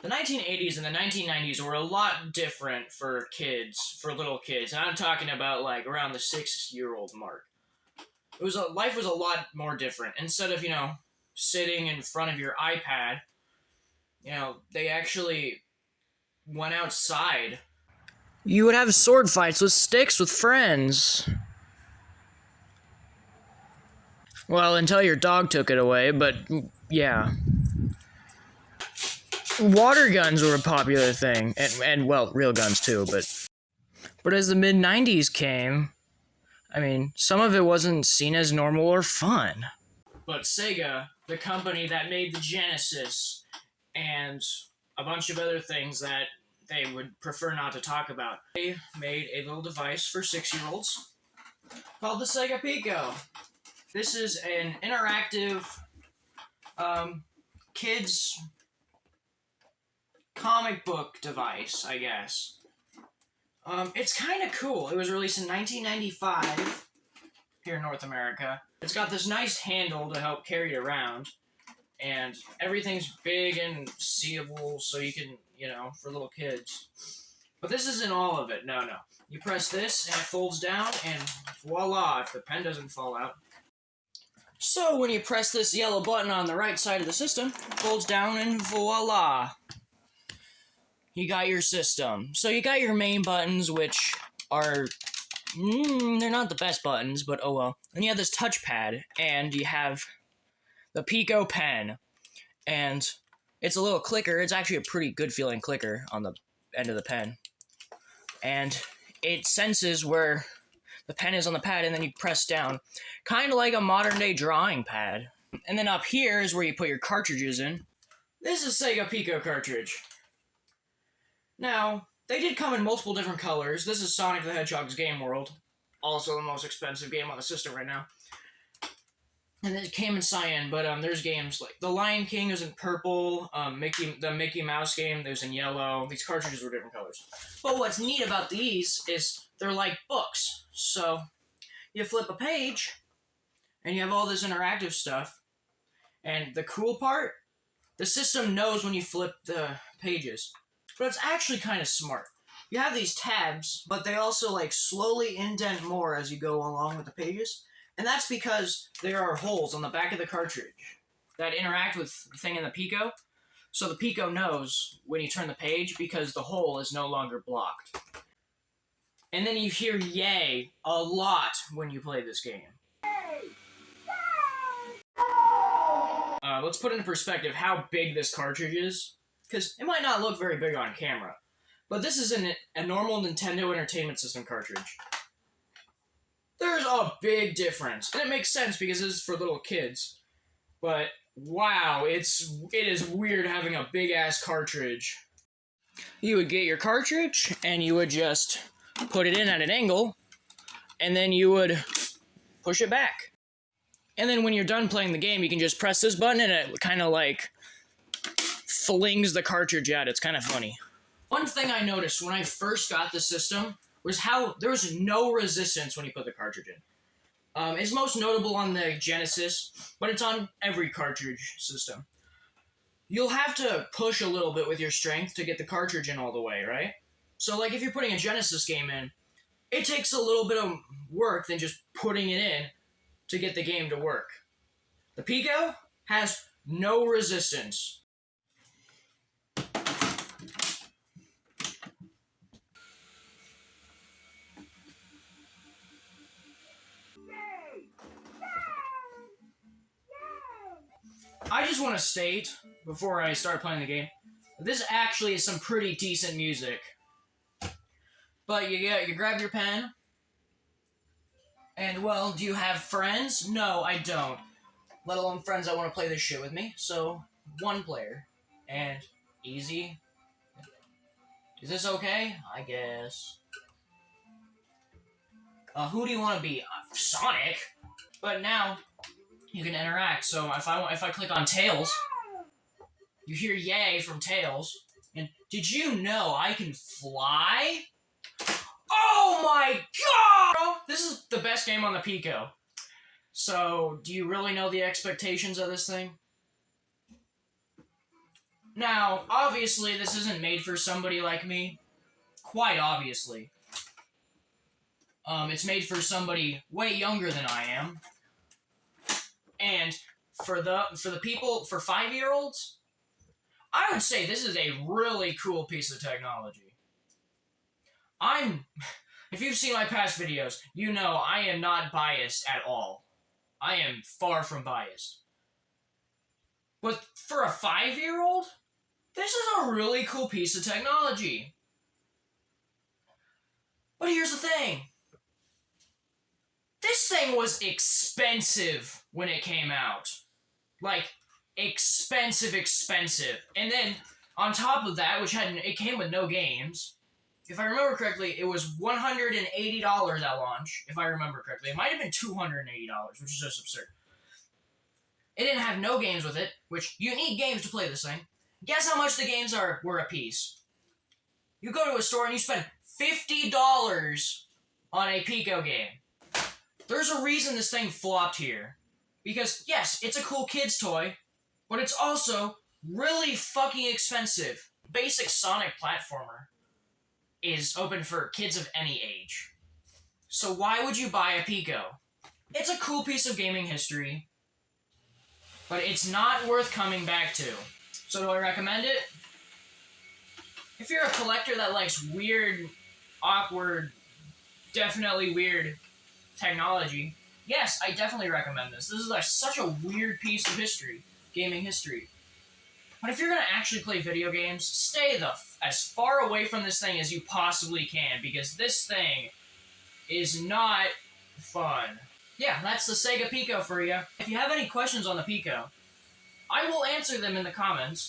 The 1980s and the 1990s were a lot different for kids, for little kids. And I'm talking about like around the 6-year-old mark. Life was a lot more different. Instead of, sitting in front of your iPad, they actually went outside. You would have sword fights with sticks with friends. Well, until your dog took it away, but yeah. Water guns were a popular thing, and well, real guns too, but as the mid-90s came, some of it wasn't seen as normal or fun. But Sega, the company that made the Genesis and a bunch of other things that they would prefer not to talk about, they made a little device for 6-year-olds called the Sega Pico. This is an interactive kids comic book device, I guess. It's kind of cool. It was released in 1995 here in North America. It's got this nice handle to help carry it around, and everything's big and seeable, so you can, for little kids. But this isn't all of it. No. You press this, and it folds down, and voila, if the pen doesn't fall out. So when you press this yellow button on the right side of the system, it folds down, and voila. You got your system. So you got your main buttons, which are, they're not the best buttons, but oh well. And you have this touchpad, and you have the Pico pen. And it's a little clicker. It's actually a pretty good feeling clicker on the end of the pen. And it senses where the pen is on the pad, and then you press down. Kind of like a modern day drawing pad. And then up here is where you put your cartridges in. This is a Sega Pico cartridge. Now, they did come in multiple different colors. This is Sonic the Hedgehog's Game World. Also the most expensive game on the system right now. And it came in cyan, but there's games like The Lion King is in purple, the Mickey Mouse game, there's in yellow. These cartridges were different colors. But what's neat about these is they're like books. So, you flip a page, and you have all this interactive stuff. And the cool part, the system knows when you flip the pages. But it's actually kind of smart. You have these tabs, but they also slowly indent more as you go along with the pages. And that's because there are holes on the back of the cartridge that interact with the thing in the Pico. So the Pico knows when you turn the page because the hole is no longer blocked. And then you hear yay a lot when you play this game. Let's put into perspective how big this cartridge is. Because it might not look very big on camera. But this is a normal Nintendo Entertainment System cartridge. There's a big difference. And it makes sense because this is for little kids. But, wow, it is weird having a big-ass cartridge. You would get your cartridge, and you would just put it in at an angle, and then you would push it back. And then when you're done playing the game, you can just press this button, and it kind of flings the cartridge out. It's kind of funny. One thing I noticed when I first got the system was how there was no resistance when you put the cartridge in. It's most notable on the Genesis, but it's on every cartridge system. You'll have to push a little bit with your strength to get the cartridge in all the way, right? So if you're putting a Genesis game in, it takes a little bit of work than just putting it in to get the game to work. The Pico has no resistance. I just want to state, before I start playing the game, this actually is some pretty decent music. But you grab your pen, and well, do you have friends? No, I don't. Let alone friends that want to play this shit with me. So, one player. And easy. Is this okay? I guess. Who do you want to be? Sonic? But now, you can interact. So if I click on Tails, you hear yay from Tails. And did you know I can fly? Oh my god! This is the best game on the Pico. So, do you really know the expectations of this thing? Now, obviously, this isn't made for somebody like me. Quite obviously. It's made for somebody way younger than I am. And for the people, for 5-year-olds, I would say this is a really cool piece of technology. If you've seen my past videos, you know I am not biased at all. I am far from biased. But for a 5-year-old, this is a really cool piece of technology. But here's the thing. This thing was expensive when it came out. Like, expensive. And then, on top of that, it came with no games. If I remember correctly, it was $180 at launch, if I remember correctly. It might have been $280, which is just absurd. It didn't have no games with it, which you need games to play this thing. Guess how much the games were a piece? You go to a store and you spend $50 on a Pico game. There's a reason this thing flopped here. Because, yes, it's a cool kid's toy, but it's also really fucking expensive. Basic Sonic platformer is open for kids of any age. So why would you buy a Pico? It's a cool piece of gaming history, but it's not worth coming back to. So do I recommend it? If you're a collector that likes weird, awkward, definitely weird technology, yes, I definitely recommend this. This is such a weird piece of history, gaming history. But if you're going to actually play video games, stay as far away from this thing as you possibly can, because this thing is not fun. Yeah, that's the Sega Pico for you. If you have any questions on the Pico, I will answer them in the comments.